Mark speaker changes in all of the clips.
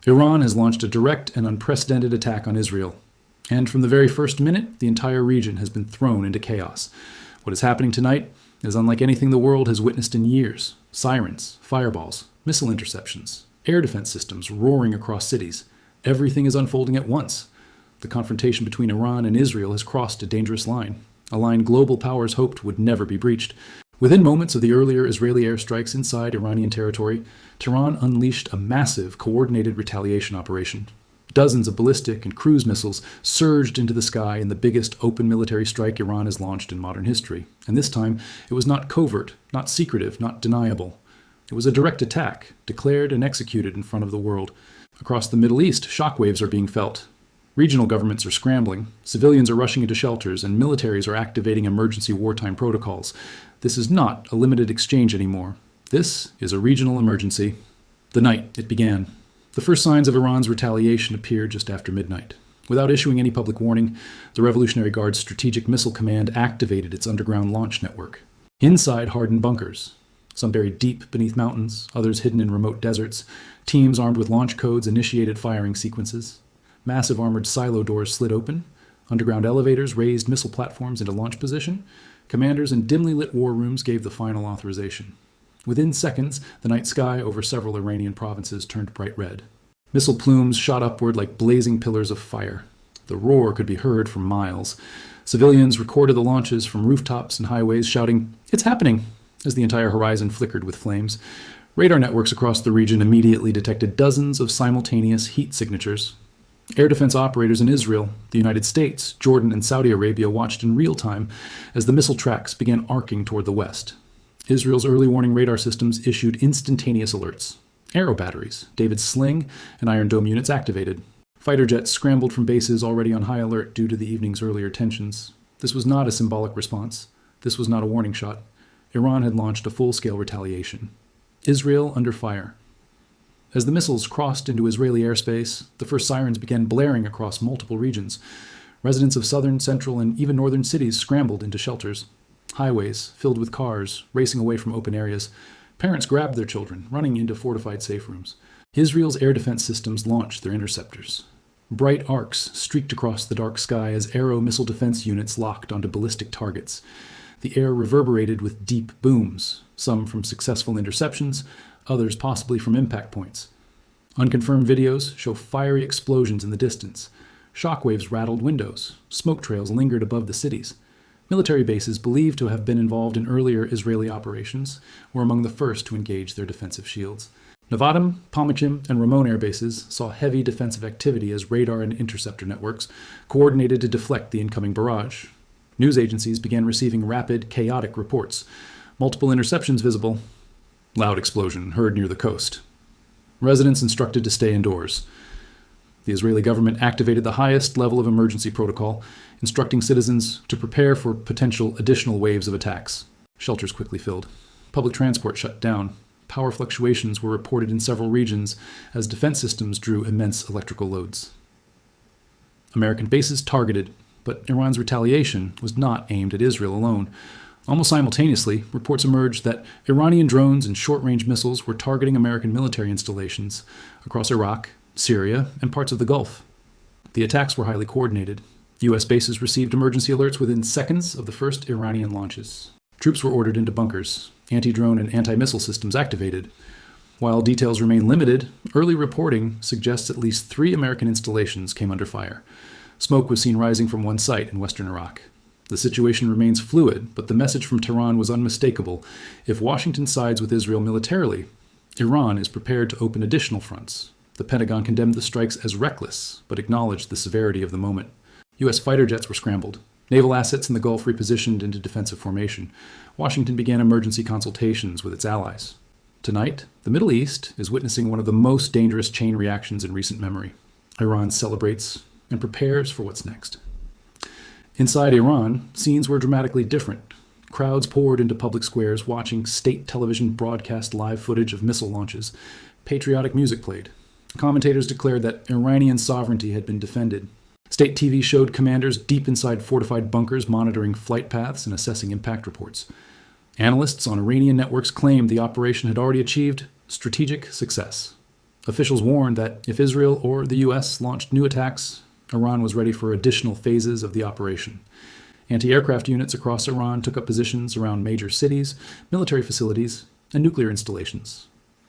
Speaker 1: Iran has launched a direct and unprecedented attack on Israel. And from the very first minute, the entire region has been thrown into chaos. What is happening tonight is unlike anything the world has witnessed in years. Sirens, fireballs, missile interceptions, air defense systems roaring across cities. Everything is unfolding at once. The confrontation between Iran and Israel has crossed a dangerous line, a line global powers hoped would never be breached. Within moments of the earlier Israeli airstrikes inside Iranian territory, Tehran unleashed a massive, coordinated retaliation operation. Dozens of ballistic and cruise missiles surged into the sky in the biggest open military strike Iran has launched in modern history. And this time, it was not covert, not secretive, not deniable. It was a direct attack, declared and executed in front of the world. Across the Middle East, shockwaves are being felt. Regional governments are scrambling, civilians are rushing into shelters, and militaries are activating emergency wartime protocols. This is not a limited exchange anymore. This is a regional emergency. The night it began. The first signs of Iran's retaliation appeared just after midnight. Without issuing any public warning, the Revolutionary Guard's Strategic Missile Command activated its underground launch network. Inside hardened bunkers, some buried deep beneath mountains, others hidden in remote deserts, teams armed with launch codes initiated firing sequences. Massive armored silo doors slid open. Underground elevators raised missile platforms into launch position. Commanders in dimly lit war rooms gave the final authorization. Within seconds, the night sky over several Iranian provinces turned bright red. Missile plumes shot upward like blazing pillars of fire. The roar could be heard for miles. Civilians recorded the launches from rooftops and highways, shouting, "It's happening!" as the entire horizon flickered with flames. Radar networks across the region immediately detected dozens of simultaneous heat signatures. Air defense operators in Israel, the United States, Jordan, and Saudi Arabia watched in real time as the missile tracks began arcing toward the west. Israel's early warning radar systems issued instantaneous alerts. Arrow batteries, David's Sling, and Iron Dome units activated. Fighter jets scrambled from bases already on high alert due to the evening's earlier tensions. This was not a symbolic response. This was not a warning shot. Iran had launched a full-scale retaliation. Israel under fire. As the missiles crossed into Israeli airspace, the first sirens began blaring across multiple regions. Residents of southern, central, and even northern cities scrambled into shelters. Highways filled with cars, racing away from open areas. Parents grabbed their children, running into fortified safe rooms. Israel's air defense systems launched their interceptors. Bright arcs streaked across the dark sky as Arrow missile defense units locked onto ballistic targets. The air reverberated with deep booms, some from successful interceptions, others possibly from impact points. Unconfirmed videos show fiery explosions in the distance. Shockwaves rattled windows. Smoke trails lingered above the cities. Military bases believed to have been involved in earlier Israeli operations were among the first to engage their defensive shields. Nevatim, Palmachim, and Ramon air bases saw heavy defensive activity as radar and interceptor networks coordinated to deflect the incoming barrage. News agencies began receiving rapid, chaotic reports. Multiple interceptions visible. Loud explosion heard near the coast. Residents instructed to stay indoors. The Israeli government activated the highest level of emergency protocol, instructing citizens to prepare for potential additional waves of attacks. Shelters quickly filled. Public transport shut down. Power fluctuations were reported in several regions as defense systems drew immense electrical loads. American bases targeted, but Iran's retaliation was not aimed at Israel alone. Almost simultaneously, reports emerged that Iranian drones and short-range missiles were targeting American military installations across Iraq, Syria, and parts of the Gulf. The attacks were highly coordinated. U.S. bases received emergency alerts within seconds of the first Iranian launches. Troops were ordered into bunkers, anti-drone and anti-missile systems activated. While details remain limited, early reporting suggests at least 3 American installations came under fire. Smoke was seen rising from one site in western Iraq. The situation remains fluid, but the message from Tehran was unmistakable. If Washington sides with Israel militarily, Iran is prepared to open additional fronts. The Pentagon condemned the strikes as reckless, but acknowledged the severity of the moment. U.S. fighter jets were scrambled. Naval assets in the Gulf repositioned into defensive formation. Washington began emergency consultations with its allies. Tonight, the Middle East is witnessing one of the most dangerous chain reactions in recent memory. Iran celebrates and prepares for what's next. Inside Iran, scenes were dramatically different. Crowds poured into public squares watching state television broadcast live footage of missile launches. Patriotic music played. Commentators declared that Iranian sovereignty had been defended. State TV showed commanders deep inside fortified bunkers monitoring flight paths and assessing impact reports. Analysts on Iranian networks claimed the operation had already achieved strategic success. Officials warned that if Israel or the U.S. launched new attacks, Iran was ready for additional phases of the operation. Anti-aircraft units across Iran took up positions around major cities, military facilities, and nuclear installations.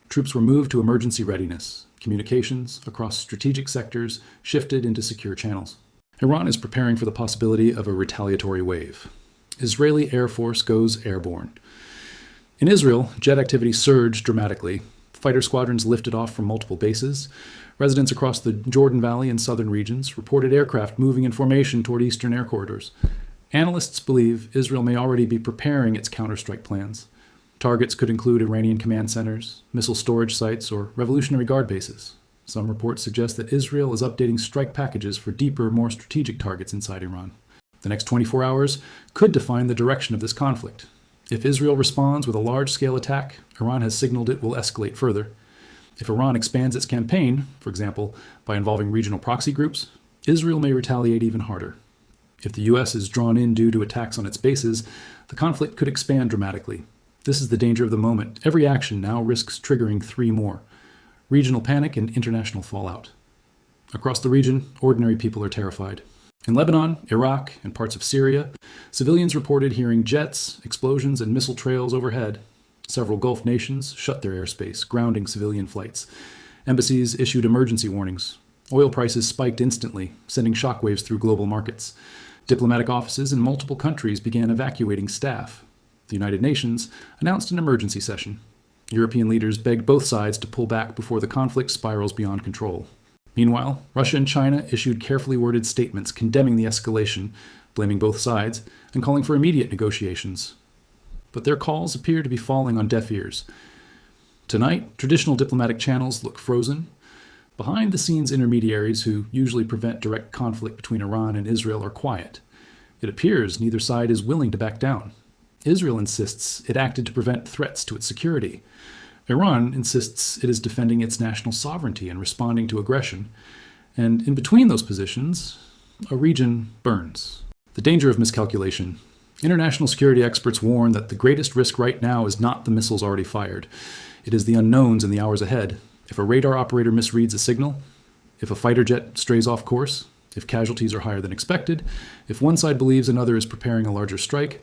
Speaker 1: Troops were moved to emergency readiness. Communications across strategic sectors shifted into secure channels. Iran is preparing for the possibility of a retaliatory wave. Israeli Air Force goes airborne. In Israel, jet activity surged dramatically. Fighter squadrons lifted off from multiple bases. Residents across the Jordan Valley and southern regions reported aircraft moving in formation toward eastern air corridors. Analysts believe Israel may already be preparing its counterstrike plans. Targets could include Iranian command centers, missile storage sites, or Revolutionary Guard bases. Some reports suggest that Israel is updating strike packages for deeper, more strategic targets inside Iran. The next 24 hours could define the direction of this conflict. If Israel responds with a large-scale attack, Iran has signaled it will escalate further. If Iran expands its campaign, for example, by involving regional proxy groups, Israel may retaliate even harder. If the U.S. is drawn in due to attacks on its bases, the conflict could expand dramatically. This is the danger of the moment. Every action now risks triggering 3 more: regional panic and international fallout. Across the region, ordinary people are terrified. In Lebanon, Iraq, and parts of Syria, civilians reported hearing jets, explosions, and missile trails overhead. Several Gulf nations shut their airspace, grounding civilian flights. Embassies issued emergency warnings. Oil prices spiked instantly, sending shockwaves through global markets. Diplomatic offices in multiple countries began evacuating staff. The United Nations announced an emergency session. European leaders begged both sides to pull back before the conflict spirals beyond control. Meanwhile, Russia and China issued carefully worded statements condemning the escalation, blaming both sides, and calling for immediate negotiations. But their calls appear to be falling on deaf ears. Tonight, traditional diplomatic channels look frozen. Behind-the-scenes intermediaries who usually prevent direct conflict between Iran and Israel are quiet. It appears neither side is willing to back down. Israel insists it acted to prevent threats to its security. Iran insists it is defending its national sovereignty and responding to aggression. And in between those positions, a region burns. The danger of miscalculation. International security experts warn that the greatest risk right now is not the missiles already fired. It is the unknowns in the hours ahead. If a radar operator misreads a signal, if a fighter jet strays off course, if casualties are higher than expected, if one side believes another is preparing a larger strike,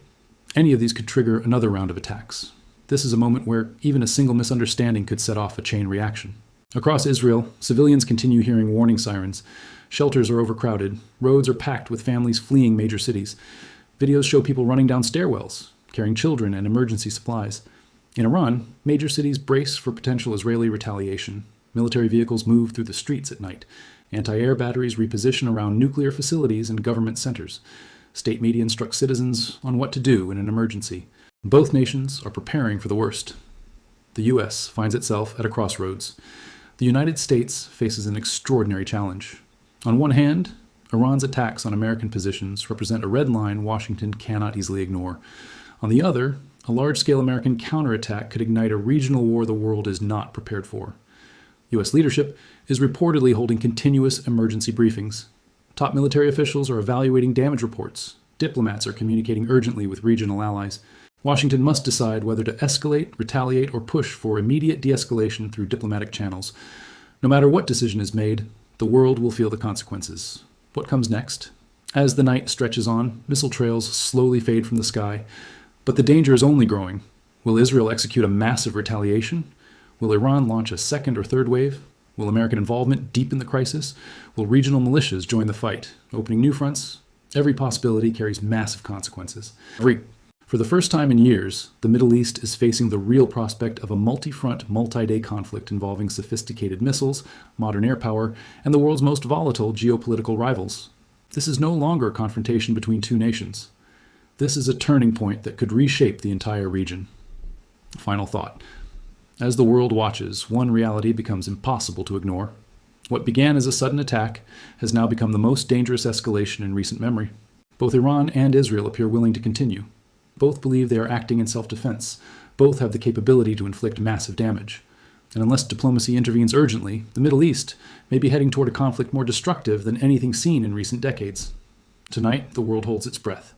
Speaker 1: any of these could trigger another round of attacks. This is a moment where even a single misunderstanding could set off a chain reaction. Across Israel, civilians continue hearing warning sirens. Shelters are overcrowded. Roads are packed with families fleeing major cities. Videos show people running down stairwells, carrying children and emergency supplies. In Iran, major cities brace for potential Israeli retaliation. Military vehicles move through the streets at night. Anti-air batteries reposition around nuclear facilities and government centers. State media instruct citizens on what to do in an emergency. Both nations are preparing for the worst. The U.S. finds itself at a crossroads. The United States faces an extraordinary challenge. On one hand, Iran's attacks on American positions represent a red line Washington cannot easily ignore. On the other, a large-scale American counterattack could ignite a regional war the world is not prepared for. U.S. leadership is reportedly holding continuous emergency briefings. Top military officials are evaluating damage reports. Diplomats are communicating urgently with regional allies. Washington must decide whether to escalate, retaliate, or push for immediate de-escalation through diplomatic channels. No matter what decision is made, the world will feel the consequences. What comes next? As the night stretches on, missile trails slowly fade from the sky. But the danger is only growing. Will Israel execute a massive retaliation? Will Iran launch a second or third wave? Will American involvement deepen the crisis? Will regional militias join the fight, opening new fronts? Every possibility carries massive consequences. For the first time in years, the Middle East is facing the real prospect of a multi-front, multi-day conflict involving sophisticated missiles, modern air power, and the world's most volatile geopolitical rivals. This is no longer a confrontation between two nations. This is a turning point that could reshape the entire region. Final thought. As the world watches, one reality becomes impossible to ignore. What began as a sudden attack has now become the most dangerous escalation in recent memory. Both Iran and Israel appear willing to continue. Both believe they are acting in self-defense. Both have the capability to inflict massive damage. And unless diplomacy intervenes urgently, the Middle East may be heading toward a conflict more destructive than anything seen in recent decades. Tonight, the world holds its breath.